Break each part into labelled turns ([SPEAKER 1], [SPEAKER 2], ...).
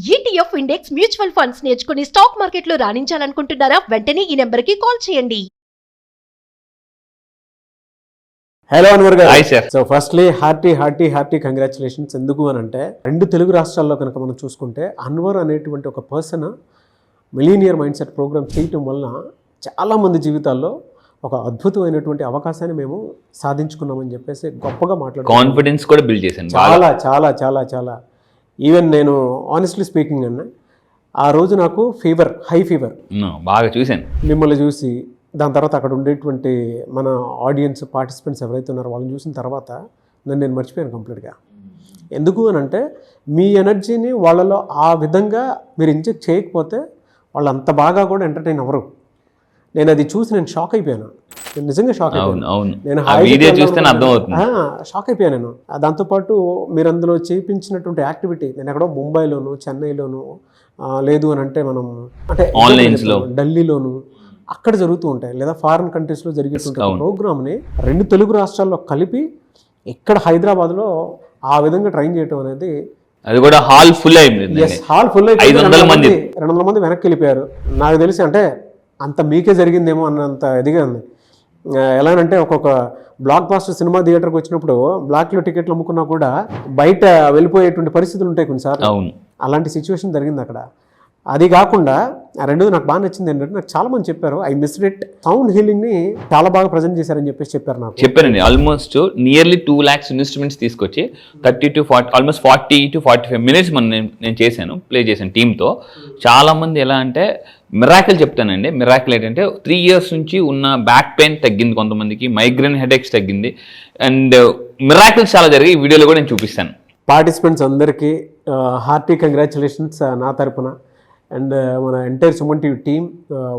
[SPEAKER 1] ETF index mutual funds నేర్చుకుని stock మార్కెట్లో రాణించాలనుకుంటున్నారా? వెంటనే ఈ నెంబర్కి కాల్ చేయండి.
[SPEAKER 2] హలో అన్వర్ గారు.
[SPEAKER 3] Hi sir.
[SPEAKER 2] So firstly hearty congratulations. ఎందుకు అని అంటే రెండు తెలుగు రాష్ట్రాల్లో కనుక మనం చూసుకుంటే అన్వర్ అనేటువంటి ఒక person millionaire mind set program చేయటం వలన చాలామంది జీవితాల్లో ఒక అద్భుతమైనటువంటి అవకాశాన్ని మేము సాధించుకున్నామని చెప్పేసి గొప్పగా మాట్లాడుతున్నాం.
[SPEAKER 3] కాన్ఫిడెన్స్ కూడా బిల్డ్ చేశాను
[SPEAKER 2] చాలా చాలా చాలా చాలా. ఈవెన్ నేను ఆనెస్ట్లీ స్పీకింగ్ అన్న ఆ రోజు నాకు హై ఫీవర్
[SPEAKER 3] బాగా చూశాను
[SPEAKER 2] మిమ్మల్ని చూసి, దాని తర్వాత అక్కడ ఉండేటువంటి మన ఆడియన్స్ పార్టిసిపెంట్స్ ఎవరైతే ఉన్నారో వాళ్ళని చూసిన తర్వాత నేను మర్చిపోయాను కంప్లీట్గా. ఎందుకు అని అంటే మీ ఎనర్జీని వాళ్ళలో ఆ విధంగా మీరు ఇంజెక్ట్ చేయకపోతే వాళ్ళు అంత బాగా కూడా ఎంటర్టైన్ అవ్వరు. నేను అది చూసి నేను షాక్ అయిపోయాను. నేను నిజంగా షాక్ అయిపోయాను. నేను షాక్ అయిపోయాను నేను. దాంతోపాటు మీరు అందులో చేయించినటువంటి యాక్టివిటీ, నేను ఎక్కడో ముంబైలోను, చెన్నైలోను, లేదు అని అంటే మనం అంటే ఢిల్లీలోను అక్కడ జరుగుతూ ఉంటాయి, లేదా ఫారిన్ కంట్రీస్లో జరిగేటువంటి ప్రోగ్రామ్ని రెండు తెలుగు రాష్ట్రాల్లో కలిపి ఇక్కడ హైదరాబాద్లో ఆ విధంగా ట్రైన్ చేయడం అనేది,
[SPEAKER 3] అది కూడా హాల్ ఫుల్ అయింది.
[SPEAKER 2] హాల్ ఫుల్ అయితే
[SPEAKER 3] 200
[SPEAKER 2] మంది వెనక్కి వెళ్ళిపోయారు. నాకు తెలిసి అంటే అంత మీకే జరిగిందేమో అన్నంత ఇదిగా ఉంది. ఎలా అంటే ఒక్కొక్క బ్లాక్ బాస్టర్ సినిమా థియేటర్కి వచ్చినప్పుడు బ్లాక్లో టికెట్లు అమ్ముకున్నా కూడా బయట వెళ్ళిపోయేటువంటి పరిస్థితులు ఉంటాయి కొన్నిసార్లు. అలాంటి సిచ్యువేషన్ జరిగింది అక్కడ. అది కాకుండా రెండోది నాకు బాగా నచ్చింది ఏంటంటే, నాకు చాలా మంది చెప్పారు ఐ మిస్డ్ ఇట్, సౌండ్ హీలింగ్ని చాలా బాగా ప్రజెంట్ చేశారని చెప్పేసి చెప్పారు నాకు.
[SPEAKER 3] చెప్పానండి. ఆల్మోస్ట్ నియర్లీ 2 lakhs ఇన్స్ట్రుమెంట్స్ తీసుకొచ్చి 30 to 40 ఆల్మోస్ట్ 40 to 45 minutes నేను చేశాను, ప్లే చేశాను టీంతో. చాలామంది ఎలా అంటే మిరాకిల్ చెప్తానండి. మిరాకిల్ ఏంటంటే 3 years నుంచి ఉన్న బ్యాక్ పెయిన్ తగ్గింది, కొంతమందికి మైగ్రేన్ హెడేక్స్ తగ్గింది, అండ్ మిరాకిల్స్ చాలా జరిగాయి. ఈ వీడియోలో కూడా నేను చూపిస్తాను.
[SPEAKER 2] పార్టిసిపెంట్స్ అందరికీ హార్టీ కంగ్రాచులేషన్స్ నా తరపున. అండ్ మన ఎంటైర్ సుమన్ టీవీ టీం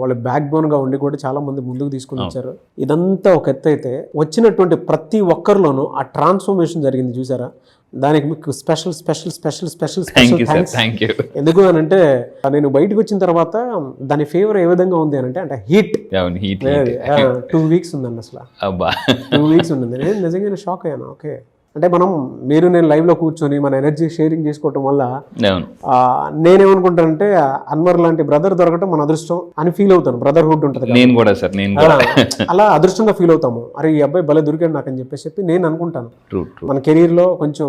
[SPEAKER 2] వాళ్ళ బ్యాక్ బోన్గా ఉండి కూడా చాలామంది ముందుకు తీసుకుని వచ్చారు. ఇదంతా ఒక ఎత్తు అయితే, వచ్చినటువంటి ప్రతి ఒక్కరిలోనూ ఆ ట్రాన్స్ఫర్మేషన్ జరిగింది చూసారా, దానికి మీకు స్పెషల్ థ్యాంక్స్. ఎందుకు అని అంటే నేను బయటకు వచ్చిన తర్వాత దాని ఫేవర్ ఏ విధంగా ఉంది అని అంటే హీట్ 2 weeks ఉందండి. అసలు 2 weeks ఉంది. నేను నిజంగా షాక్ అయ్యాను. ఓకే అంటే మీరు నేను లైవ్లో కూర్చొని మన ఎనర్జీ షేరింగ్ చేసుకోవటం వల్ల నేనేమనుకుంటానంటే అన్వర్ లాంటి బ్రదర్ దొరకటం మన అదృష్టం అని ఫీల్ అవుతాను. బ్రదర్హుడ్ ఉంటుంది, అలా అదృష్టంగా ఫీల్ అవుతాము. అరే ఈ అబ్బాయి భలే దొరికాడు నాకు అని చెప్పి నేను అనుకుంటాను. మన కెరీర్లో కొంచెం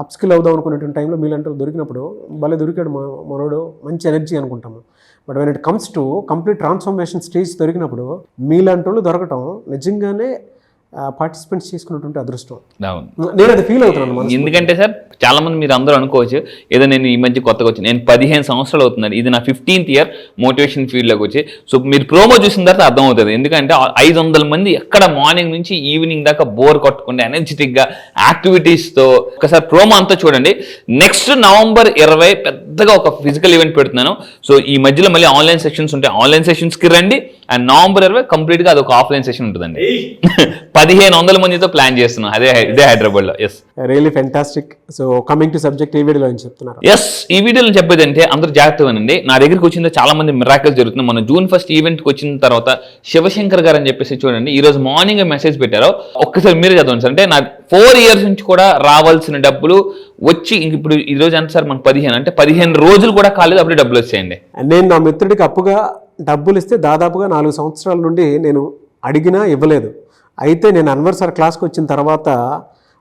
[SPEAKER 2] అప్స్కిల్ అవుదాం అనుకునేటువంటి టైంలో మీలాంటి దొరికినప్పుడు భలే దొరికాడు మనోడు, మంచి ఎనర్జీ అనుకుంటాము. But when it comes to complete transformation stage దొరికినప్పుడు మీలాంటి వాళ్ళు దొరకటం నిజంగానే పార్టిసిపెంట్స్ చేసుకున్నటువంటి అదృష్టం. నేను అది ఫీల్ అవుతున్నాను.
[SPEAKER 3] ఎందుకంటే సార్ చాలా మంది మీరు అందరూ అనుకోవచ్చు, ఏదో నేను ఈ మధ్య కొత్తగా వచ్చి నేను 15 సంవత్సరాలు అవుతున్నాను, ఇది నా 15th year మోటివేషన్ ఫీల్డ్లోకి వచ్చి. సో మీరు ప్రోమో చూసిన తర్వాత అర్థమవుతుంది. ఎందుకంటే 500 మంది ఎక్కడ మార్నింగ్ నుంచి ఈవినింగ్ దాకా బోర్ కొట్టకుండా ఎనర్జెటిక్గా యాక్టివిటీస్తో. ఒకసారి ప్రోమో అంతా చూడండి. నెక్స్ట్ November 20 పెద్దగా ఒక ఫిజికల్ ఈవెంట్ పెడుతున్నాను. సో ఈ మధ్యలో మళ్ళీ ఆన్లైన్ సెషన్స్ ఉంటాయి, ఆన్లైన్ సెషన్స్కి రండి. అండ్ November 20 కంప్లీట్గా అది ఒక ఆఫ్లైన్ సెషన్ ఉంటుందండి. 1500 మందితో ప్లాన్ చేస్తున్నాం, ఇదే హైదరాబాద్లో. Yes,
[SPEAKER 2] really fantastic. So coming to subject, ఈ వీడియోలో ఏం చెప్తున్నారు?
[SPEAKER 3] ఎస్, ఈ వీడియోలో చెప్పేది అంటే అందరూ జాగ్రత్తగానండి. నా దగ్గరికి వచ్చిన చాలా మంది మిరాకిల్స్ జరుగుతున్నాయి. మన June 1st ఈవెంట్కి వచ్చిన తర్వాత శివశంకర్ గారు అని చెప్పేసి చూడండి, ఈ రోజు మార్నింగ్ మెసేజ్ పెట్టారు. ఒక్కసారి మీరే చదవండి సార్. అంటే నా 4 years నుంచి కూడా రావాల్సిన డబ్బులు వచ్చి ఇప్పుడు ఈ రోజు ఎంత సార్, మన 15 అంటే 15 రోజులు కూడా కాలేదు, అప్పుడే డబ్బులు వచ్చేయండి.
[SPEAKER 2] నేను నా మిత్రుడికి అప్పుగా డబ్బులు ఇస్తే దాదాపుగా 4 సంవత్సరాల నుండి నేను అడిగినా ఇవ్వలేదు. అయితే నేను అన్వర్ సార్ క్లాస్కి వచ్చిన తర్వాత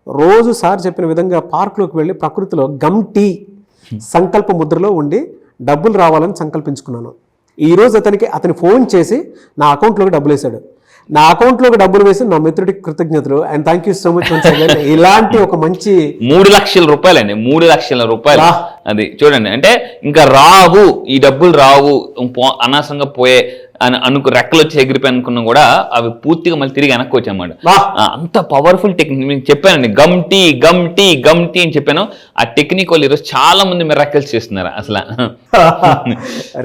[SPEAKER 2] రోజు సార్ చెప్పిన విధంగా పార్క్లోకి వెళ్ళి ప్రకృతిలో గమ్ టీ సంకల్ప ముద్రలో ఉండి డబ్బులు రావాలని సంకల్పించుకున్నాను. ఈరోజు అతని ఫోన్ చేసి నా అకౌంట్లోకి డబ్బులు వేశాడు. నా అకౌంట్లోకి డబ్బులు వేసి నా మిత్రుడికి కృతజ్ఞతలు. And thank you so much. ఇలాంటి ఒక మంచి
[SPEAKER 3] 3 లక్షల రూపాయలు అండి, 3 లక్షల రూపాయలు. అది చూడండి. అంటే ఇంకా రావు, ఈ డబ్బులు రావు, అనవసరంగా పోయే అని రెక్కలు వచ్చి ఎగిరిపోయి అనుకున్నా కూడా అవి పూర్తిగా మళ్ళీ తిరిగి వెనక్కి వచ్చామాట. అంత పవర్ఫుల్ టెక్నిక్ మీకు చెప్పానండి. గమ్ టీ అని చెప్పాను. ఆ టెక్నిక్ వాళ్ళు ఈరోజు చాలా మంది మిరాకిల్స్ చేస్తున్నారు అసలు.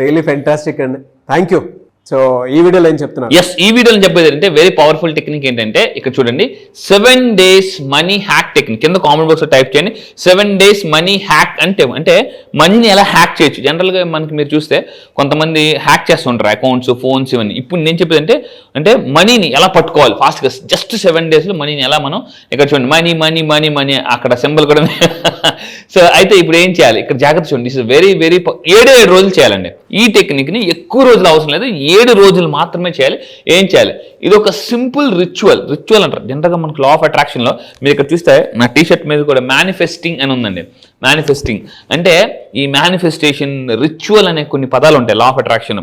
[SPEAKER 2] రియల్లీ ఫెంటాస్టిక్ అండి, థ్యాంక్ యూ. సో ఈ వీడియోలో ఏం చెప్తున్నారు?
[SPEAKER 3] ఎస్, ఈ వీడియోలో చెప్పేది ఏంటంటే వెరీ పవర్ఫుల్ టెక్నిక్ ఏంటంటే ఇక్కడ చూడండి, 7 days మనీ హ్యాక్ టెక్నిక్. కింద కామెంట్ బాక్స్ లో టైప్ చేయండి 7 days మనీ హ్యాక్ అంటే మనీని ఎలా హ్యాక్ చేయొచ్చు. జనరల్ గా మనకి మీరు చూస్తే కొంతమంది హ్యాక్ చేస్తుంటారు అకౌంట్స్, ఫోన్స్ ఇవన్నీ. ఇప్పుడు నేను చెప్పేది అంటే మనీని ఎలా పట్టుకోవాలి ఫాస్ట్ గా, జస్ట్ 7 days లో మనీని ఎలా మనం, ఇక్కడ చూడండి మనీ మనీ మనీ మనీ, అక్కడ సింబల్ కూడా. సో అయితే ఇప్పుడు ఏం చేయాలి, ఇక్కడ జాగ్రత్త చూడండి. దిస్ ఇస్ వెరీ 7 రోజులు చేయాలండి ఈ టెక్నిక్ ని. ఎక్కువ రోజులు అవసరం లేదు, 7 రోజులు మాత్రమే చేయాలి. ఏం చేయాలి, ఇది ఒక సింపుల్ రిచువల్ అంటారు జనరల్గా మనకు లా ఆఫ్ అట్రాక్షన్ లో. మీరు ఇక్కడ చూస్తే నా టీషర్ట్ మీద కూడా మేనిఫెస్టింగ్ అని ఉందండి. మేనిఫెస్టింగ్ అంటే ఈ మేనిఫెస్టేషన్, రిచువల్ అనే కొన్ని పదాలు ఉంటాయి లా ఆఫ్ అట్రాక్షన్.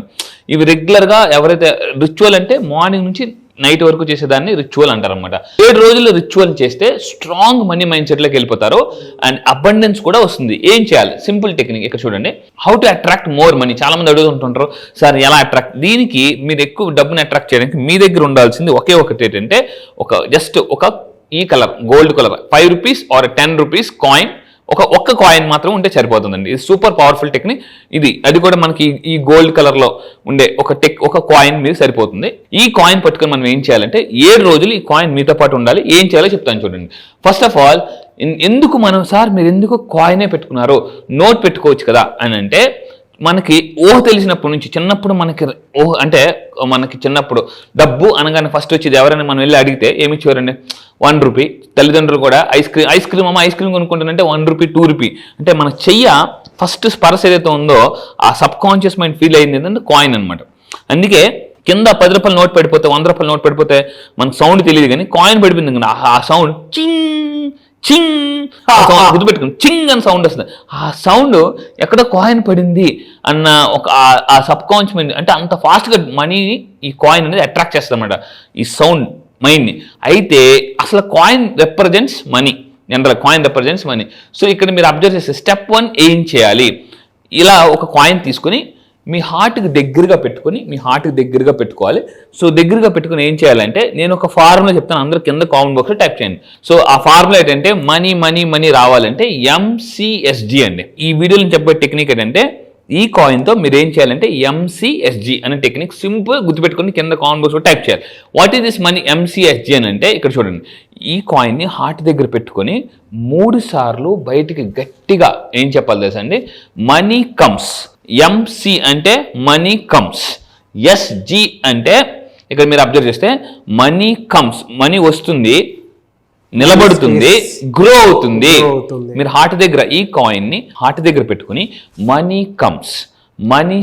[SPEAKER 3] ఇవి రెగ్యులర్ గా ఎవరైతే, రిచువల్ అంటే మార్నింగ్ నుంచి నైట్ వరకు చేసేదాన్ని రిచువల్ అంటారు అనమాట. 7 రోజులు రిచువల్ చేస్తే స్ట్రాంగ్ మనీ మైండ్ సెట్ లోకి వెళ్ళిపోతారు అండ్ అబండెన్స్ కూడా వస్తుంది. ఏం చేయాలి, సింపుల్ టెక్నిక్ ఇక్కడ చూడండి. How to attract more money. చాలా మంది అడుగుతుంటారు సార్ ఎలా అట్రాక్ట్. దీనికి మీరు ఎక్కువ డబ్బుని అట్రాక్ట్ చేయడానికి మీ దగ్గర ఉండాల్సింది ఒకే ఒకటి ఏంటంటే, జస్ట్ ఒక ఈ colour, gold colour 5 rupees or 10 rupees coin, ఒక్క కాయిన్ మాత్రం ఉంటే సరిపోతుందండి. ఇది సూపర్ పవర్ఫుల్ టెక్నిక్. అది కూడా మనకి ఈ గోల్డ్ కలర్ లో ఉండే ఒక కాయిన్ మీద సరిపోతుంది. ఈ కాయిన్ పట్టుకొని మనం ఏం చేయాలంటే 7 రోజులు ఈ కాయిన్ మీతో పాటు ఉండాలి. ఏం చేయాలో చెప్తాను చూడండి. ఫస్ట్ ఆఫ్ ఆల్, ఎందుకు మనం సార్ మీరు ఎందుకు కాయినే పెట్టుకున్నారు, నోట్ పెట్టుకోవచ్చు కదా అని అంటే, మనకి తెలిసినప్పటి నుంచి, చిన్నప్పుడు మనకి చిన్నప్పుడు డబ్బు అనగానే ఫస్ట్ వచ్చేది ఎవరైనా మనం వెళ్ళి అడిగితే ఏమి ఇచ్చేవారండి, 1 rupee. తల్లిదండ్రులు కూడా ఐస్ క్రీమ్ కొనుక్కుంటానంటే 1 rupee 2 rupee. అంటే మన ఫస్ట్ స్పర్శ ఏదైతే ఉందో ఆ సబ్ కాన్షియస్ మైండ్ ఫీల్ అయింది ఏంటంటే కాయిన్ అనమాట. అందుకే కింద 10 రూపాయల నోట్ పడిపోతే, 100 రూపాయల నోట్ పడిపోతే మనకు సౌండ్ తెలియదు, కానీ కాయిన్ పడిపోయింది కదా, ఆ సౌండ్ చింగ్ గుర్తుపెట్టుకుని చింగ్ అని సౌండ్ వస్తుంది. ఆ సౌండ్ ఎక్కడ కాయిన్ పడింది అన్న ఆ సబ్ కాన్షియస్ మైండ్, అంటే అంత ఫాస్ట్గా మనీని ఈ కాయిన్ అనేది అట్రాక్ట్ చేస్తుంది అనమాట, ఈ సౌండ్ మైండ్ని. అయితే అసలు coin represents money, general coin represents money. So ఇక్కడ మీరు అబ్జర్వ్ చేస్తే స్టెప్ 1 ఏం చేయాలి, ఇలా ఒక కాయిన్ తీసుకుని మీ హార్ట్కి దగ్గరగా పెట్టుకోవాలి. సో దగ్గరగా పెట్టుకుని ఏం చేయాలంటే, నేను ఒక ఫార్ములా చెప్తాను, అందరూ కింద కామెంట్ బాక్స్లో టైప్ చేయండి. సో ఆ ఫార్ములా ఏంటంటే, మనీ రావాలంటే MCSG అండి. ఈ వీడియోలో చెప్పే టెక్నిక్ ఏంటంటే, ఈ కాయిన్తో మీరు ఏం చేయాలంటే MCSG అనే టెక్నిక్ సింపుల్ గుర్తుపెట్టుకుని కింద కామెంట్ బాక్స్లో టైప్ చేయాలి. What is this money MCSG అని అంటే, ఇక్కడ చూడండి, ఈ కాయిన్ని హార్ట్ దగ్గర పెట్టుకొని 3 సార్లు బయటికి గట్టిగా ఏం చెప్పాలి తెలుసా అండి, మనీ కమ్స్. MC అంటే మనీ కమ్స్, SG అంటే ఇక్కడ మీరు అబ్జర్వ్ చేస్తే మనీ కమ్స్, మనీ వస్తుంది, నిలబడుతుంది, గ్రో అవుతుంది. మీరు హార్ట్ దగ్గర ఈ కాయిన్ ని హార్ట్ దగ్గర పెట్టుకుని మనీ కమ్స్, మనీ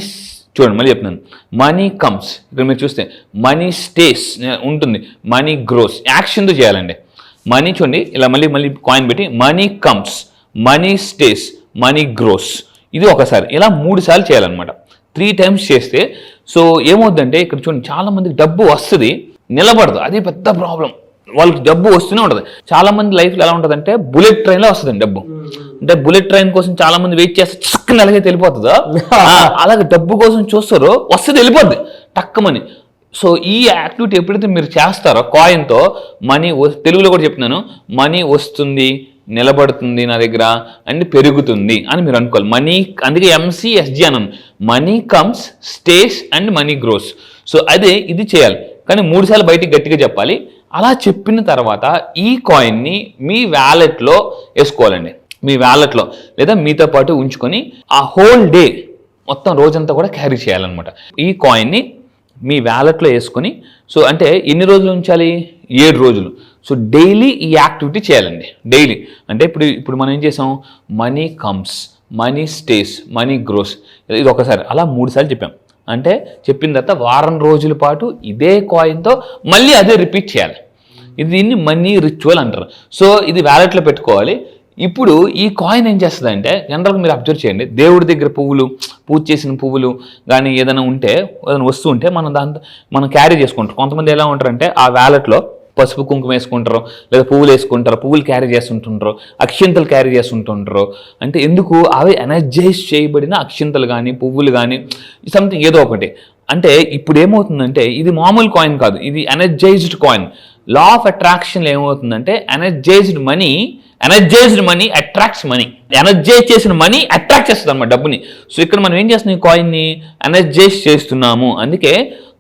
[SPEAKER 3] చూడండి మళ్ళీ చెప్తున్నాను, మనీ కమ్స్. ఇక్కడ మీరు చూస్తే మనీ స్టేస్ ఉంటుంది, మనీ గ్రోస్. యాక్షన్తో చేయాలండి. మనీ చూడండి ఇలా మళ్ళీ కాయిన్ పెట్టి money comes, money stays, money gross. ఇది ఒకసారి, ఇలా 3 సార్లు చేయాలన్నమాట. 3 times చేస్తే సో ఏమవుతుందంటే, ఇక్కడ చూడండి చాలా మందికి డబ్బు వస్తుంది, నిలబడదు. అది పెద్ద ప్రాబ్లం. వాళ్ళకి డబ్బు వస్తూనే ఉంటుంది. చాలా మంది లైఫ్లో ఎలా ఉంటుందంటే, బుల్లెట్ ట్రైన్లో వస్తుందండి డబ్బు. అంటే బుల్లెట్ ట్రైన్ కోసం చాలా మంది వెయిట్ చేస్తే చక్కని అలాగే వెళ్ళిపోతుందా, అలాగే డబ్బు కోసం చూస్తారో వస్తుంది, వెళ్ళిపోద్ది టక్కమని. సో ఈ యాక్టివిటీ ఎప్పుడైతే మీరు చేస్తారో కాయిన్తో, మనీ తెలుగులో కూడా చెప్తున్నాను, మనీ వస్తుంది, నిలబడుతుంది నా దగ్గర అండ్ పెరుగుతుంది అని మీరు అనుకోవాలి. మనీ, అందుకే MCSG అన్నాను, money comes, stays and money gross. So ఇది చేయాలి, కానీ 3 సార్లు బయటికి గట్టిగా చెప్పాలి. అలా చెప్పిన తర్వాత ఈ కాయిన్ని మీ వ్యాలెట్లో వేసుకోవాలండి. మీ వ్యాలెట్లో లేదా మీతో పాటు ఉంచుకొని ఆ హోల్ డే మొత్తం రోజంతా కూడా క్యారీ చేయాలన్నమాట. ఈ కాయిన్ని మీ వ్యాలెట్లో వేసుకొని, సో అంటే ఎన్ని రోజులు ఉంచాలి, 7 రోజులు. సో డైలీ ఈ యాక్టివిటీ చేయాలండి. డైలీ అంటే ఇప్పుడు మనం ఏం చేసాం, money comes, money stays, money gross, ఇది ఒకసారి అలా 3 సార్లు చెప్పాం. అంటే చెప్పిన తర్వాత వారం రోజుల పాటు ఇదే కాయిన్తో మళ్ళీ అదే రిపీట్ చేయాలి. దీన్ని మనీ రిచువల్ అంటారు. సో ఇది వ్యాలెట్లో పెట్టుకోవాలి. ఇప్పుడు ఈ కాయిన్ ఏం చేస్తుంది అంటే, జనరల్గా మీరు అబ్జర్వ్ చేయండి, దేవుడి దగ్గర పూజ చేసిన పువ్వులు కానీ ఏదైనా వస్తువు ఉంటే మనం క్యారీ చేసుకుంటారు. కొంతమంది ఎలా ఉంటారంటే ఆ వ్యాలెట్లో పసుపు కుంకుమ వేసుకుంటారు, లేదా పువ్వులు వేసుకుంటారు, పువ్వులు క్యారీ చేస్తుంటుంటారు, అక్షింతలు క్యారీ చేస్తుంటుంటారు. అంటే ఎందుకు, అవి ఎనర్జైజ్ చేయబడిన అక్షింతలు కానీ పువ్వులు కానీ సంథింగ్ ఏదో ఒకటి. అంటే ఇప్పుడు ఏమవుతుందంటే, ఇది మామూలు కాయిన్ కాదు, ఇది ఎనర్జైజ్డ్ కాయిన్. లా ఆఫ్ అట్రాక్షన్లో ఏమవుతుందంటే, energised money attracts money. Energise చేసిన మనీ అట్రాక్ట్ చేస్తుంది అన్నమాట డబ్బుని. సో ఇక్కడ మనం ఏం చేస్తున్నాం, ఈ కాయిన్ని ఎనర్జైజ్ చేస్తున్నాము. అందుకే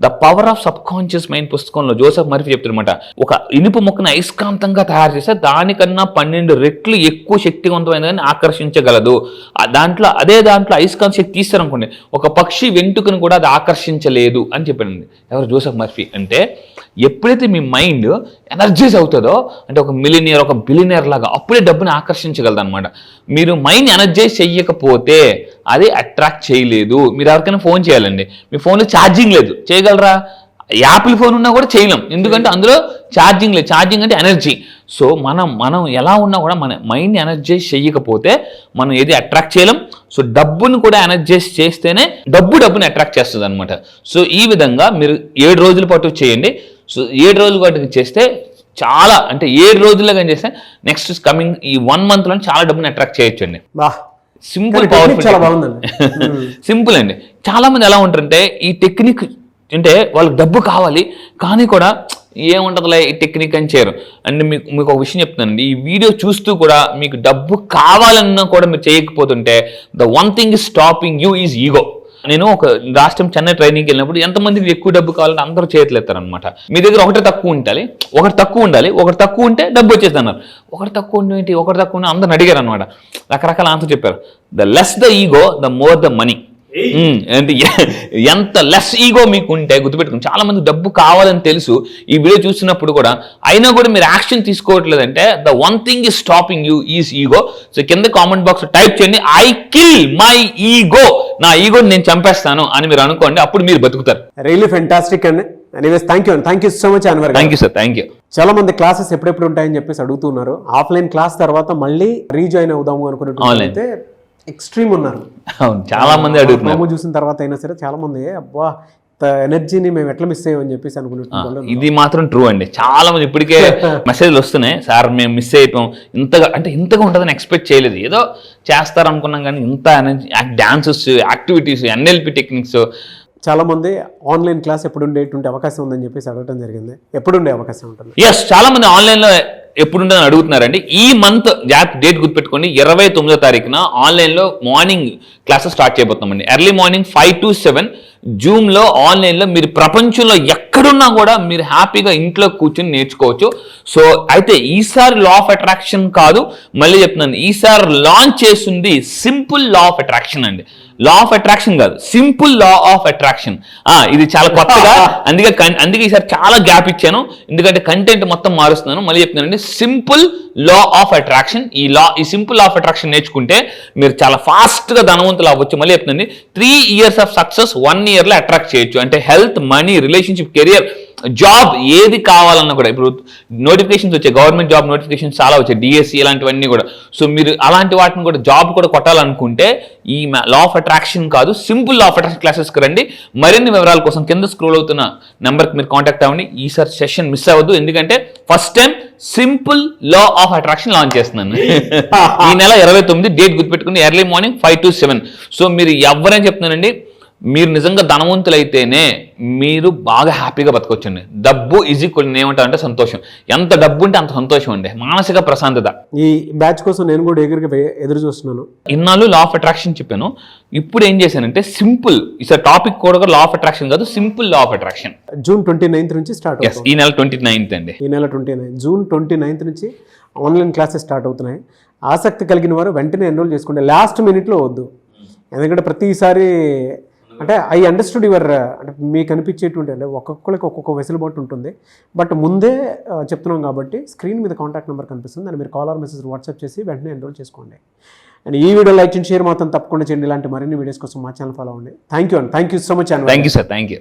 [SPEAKER 3] the power of sub conscious mind పుస్తకంలో జోసెఫ్ మర్ఫీ చెప్తారనమాట, ఒక ఇనుప మొక్కను అయస్కాంతంగా తయారు చేస్తే దానికన్నా 12 రెట్లు ఎక్కువ శక్తివంతమైనదని ఆకర్షించగలదు. దాంట్లో అయస్కాంత శక్తి తీస్తారనుకోండి, ఒక పక్షి వెంట్రుకను కూడా అది ఆకర్షించలేదు అని చెప్పాడండి ఎవరు, జోసెఫ్ మర్ఫీ. అంటే ఎప్పుడైతే మీ మైండ్ ఎనర్జైజ్ అవుతుందో, అంటే ఒక మిలినియర్ ఒక బిలినియర్ లాగా, అప్పుడే డబ్బుని ఆకర్షించగలదు అనమాట. మీరు మైండ్ ఎనర్జైజ్ చెయ్యకపోతే అది అట్రాక్ట్ చేయలేదు. మీరు ఎవరికైనా ఫోన్ చేయాలండి, మీ ఫోన్లో ఛార్జింగ్ లేదు, చేయగలరా? యాపిల్ ఫోన్ ఉన్నా కూడా చేయలేం, ఎందుకంటే అందులో ఛార్జింగ్ లేదు. ఛార్జింగ్ అంటే ఎనర్జీ. సో మనం ఎలా ఉన్నా కూడా మన మైండ్ ఎనర్జైజ్ చేయకపోతే మనం ఏది అట్రాక్ట్ చేయలేం. సో డబ్బును కూడా ఎనర్జైజ్ చేస్తేనే డబ్బుని అట్రాక్ట్ చేస్తుంది అనమాట. సో ఈ విధంగా మీరు 7 రోజుల పాటు చేయండి. సో 7 రోజుల పాటు చేస్తే చాలా, అంటే 7 రోజుల్లో కానీ చేస్తే నెక్స్ట్ కమింగ్ ఈ 1 month లో చాలా డబ్బుని అట్రాక్ట్ చేయొచ్చండి. సింపుల్, పవర్ఫుల్, సింపుల్ అండి. చాలా మంది ఎలా ఉంటారంటే ఈ టెక్నిక్ అంటే వాళ్ళకి డబ్బు కావాలి కానీ కూడా ఏముంటుందిలే ఈ టెక్నిక్ అని చేయరు. అంటే మీకు ఒక విషయం చెప్తానండి, ఈ వీడియో చూస్తూ కూడా మీకు డబ్బు కావాలన్నా కూడా మీరు చేయకపోతుంటే the one thing is stopping you is ego. నేను ఒక రాష్ట్రం చెన్నై ట్రైనింగ్కి వెళ్ళినప్పుడు ఎంతమందికి ఎక్కువ డబ్బు కావాలంటే అందరూ చేతులెత్తారనమాట. మీ దగ్గర ఒకటి తక్కువ ఉండాలి, ఒకటి తక్కువ ఉంటే డబ్బు వచ్చేది అన్నారు. ఒకటి తక్కువ ఉంటే అందరిని అడిగారు అనమాట. రకరకాల ఆన్సర్ చెప్పారు. The less the ego the more the money. అంటే ఎంత లెస్ ఈగో మీకు ఉంటే గుర్తుపెట్టుకుని, చాలా మంది డబ్బు కావాలని తెలుసు ఈ వీడియో చూస్తున్నప్పుడు కూడా, అయినా కూడా మీరు యాక్షన్ తీసుకోవట్లేదంటే the one thing is stopping you is ego. So కింద కామెంట్ బాక్స్ టైప్ చేయండి, ఐ కిల్ మై ఈగో, నా ఈగోని నేను చంపేస్తాను అని మీరు అనుకోండి, అప్పుడు మీరు బతుకుతారు.
[SPEAKER 2] రియల్లీ ఫెంటాస్టిక్ అండి. Anyways thank you so much Anwar.
[SPEAKER 3] Thank you sir, thank you.
[SPEAKER 2] చాలా మంది క్లాసెస్ ఎప్పుడెప్పుడు ఉంటాయని చెప్పేసి అడుగుతున్నారు. ఆఫ్లైన్ క్లాస్ తర్వాత మళ్ళీ రీజాయిన్ అవుదాము అనుకున్నట్టు ఎక్స్ట్రీమ్ ఉన్నారు.
[SPEAKER 3] చాలా మంది అడుగుతున్నారు.
[SPEAKER 2] చూసిన తర్వాత అయినా సరే చాలా మంది అబ్బా ఎనర్జీని మేము ఎట్లా మిస్ అయ్యామని చెప్పేసి అనుకుంటున్నాం.
[SPEAKER 3] ఇది మాత్రం ట్రూ అండి. చాలా మంది ఇప్పటికే మెసేజ్లు వస్తున్నాయి, సార్ మేము మిస్ అయిపోయాం, ఇంతగా ఉంటుందని ఎక్స్పెక్ట్ చేయలేదు, ఏదో చేస్తారు అనుకున్నాం కానీ ఇంత energy, dances, activities, NLP techniques.
[SPEAKER 2] చాలా మంది ఆన్లైన్ క్లాస్ ఎప్పుడు ఉండేటువంటి అవకాశం ఉందని చెప్పేసి అడగడం జరిగింది. ఎప్పుడు ఉండే అవకాశం ఉంటుంది?
[SPEAKER 3] ఎస్, చాలా మంది ఆన్లైన్లో ఎప్పుడు ఉంటుందని అడుగుతున్నారండి. ఈ మంత్ డేట్ గుర్తుపెట్టుకోండి, 29వ తారీఖున ఆన్లైన్లో మార్నింగ్ క్లాసెస్ స్టార్ట్ చేయబోతున్నామండి. ఎర్లీ మార్నింగ్ 5 to 7 జూమ్లో ఆన్లైన్లో మీరు ప్రపంచంలో ఎక్కడున్నా కూడా మీరు హ్యాపీగా ఇంట్లో కూర్చొని నేర్చుకోవచ్చు. సో అయితే ఈసారి లా ఆఫ్ అట్రాక్షన్ కాదు, మళ్ళీ చెప్తున్నాను, ఈసారి లాంచ్ చేసింది సింపుల్ లా ఆఫ్ అట్రాక్షన్ అండి. లా ఆఫ్ అట్రాక్షన్ కాదు, సింపుల్ లా ఆఫ్ అట్రాక్షన్. ఇది చాలా కొత్తగా, అందుకే ఈసారి చాలా గ్యాప్ ఇచ్చాను, ఎందుకంటే కంటెంట్ మొత్తం మారుస్తున్నాను. మళ్ళీ చెప్తున్నానండి, సింపుల్ లా ఆఫ్ అట్రాక్షన్. ఈ సింపుల్ లా ఆఫ్ అట్రాక్షన్ నేర్చుకుంటే మీరు చాలా ఫాస్ట్గా ధనవంతులు అవ్వచ్చు. మళ్ళీ చెప్తున్నాండి, 3 years ఆఫ్ సక్సెస్ 1 yearలో అట్రాక్ట్ చేయొచ్చు. అంటే health, money, relationship, career, job ఏది కావాలన్నా కూడా, ఇప్పుడు నోటిఫికేషన్స్ వచ్చాయి, గవర్నమెంట్ జాబ్ నోటిఫికేషన్స్ చాలా వచ్చాయి, DSC ఇలాంటివన్నీ కూడా. సో మీరు అలాంటి వాటిని కూడా జాబ్ కూడా కొట్టాలనుకుంటే ఈ లా ఆఫ్ అట్రాక్షన్ కాదు, సింపుల్ లా ఆఫ్ అట్రాక్షన్ క్లాసెస్కి రండి. మరిన్ని వివరాల కోసం కింద స్క్రోల్ అవుతున్న నెంబర్కి మీరు కాంటాక్ట్ అవ్వండి. ఈసారి సెషన్ మిస్ అవ్వద్దు, ఎందుకంటే first time simple law of attraction launch చేస్తున్నాను. ఈ నెల 29 డేట్ గుర్తుపెట్టుకుని, ఎర్లీ మార్నింగ్ 5 to 7. సో మీరు ఎవరైనా చెప్తున్నానండి, మీరు నిజంగా ధనవంతులైతేనే మీరు బాగా హ్యాపీగా బతకొచ్చండి. డబ్బు ఈజ్ ఈక్వల్ ఏమంటారంటే సంతోషం. ఎంత డబ్బు ఉంటే అంత సంతోషం అండి, మానసిక ప్రశాంతత.
[SPEAKER 2] ఈ బ్యాచ్ కోసం నేను కూడా ఎదురు చూస్తున్నాను.
[SPEAKER 3] ఇన్నాళ్ళు లా ఆఫ్ అట్రాక్షన్ చెప్పాను, ఇప్పుడు ఏం చేశానంటే సింపుల్, ఈసారి టాపిక్ కూడా లా ఆఫ్ అట్రాక్షన్ కాదు, simple law of attraction.
[SPEAKER 2] June 29th నుంచి స్టార్ట్ అవుతుంది.
[SPEAKER 3] ఈ నెల 29th అండి.
[SPEAKER 2] ఈ నెల 29 జూన్ 29th నుంచి ఆన్లైన్ క్లాసెస్ స్టార్ట్ అవుతున్నాయి. ఆసక్తి కలిగిన వారు వెంటనే ఎన్రోల్ చేసుకోండి, లాస్ట్ మినిట్లో వద్దు. ఎందుకంటే ప్రతిసారి అంటే ఐ అండర్స్టూడ్ యువర్, అంటే మీకు అనిపించేటువంటి, అంటే ఒక్కొక్కరికి ఒక్కొక్క వెసులుబాటు ఉంటుంది. బట్ ముందే చెప్తున్నాం కాబట్టి స్క్రీన్ మీద కాంటాక్ట్ నెంబర్ కనిపిస్తుంది, దాన్ని మీరు కాల్ ఆర్ మెసేజ్ వాట్సాప్ చేసి వెంటనే ఎన్రోల్ చేసుకోండి. అండ్ ఈ వీడియో లైక్ అండ్ షేర్ మాత్రం తప్పకుండా చేయండి. ఇలాంటి మరిన్ని వీడియోస్ కోసం మా ఛానల్ ఫాలో అవ్వండి. Thank you so much.
[SPEAKER 3] Thank you sir, thank you.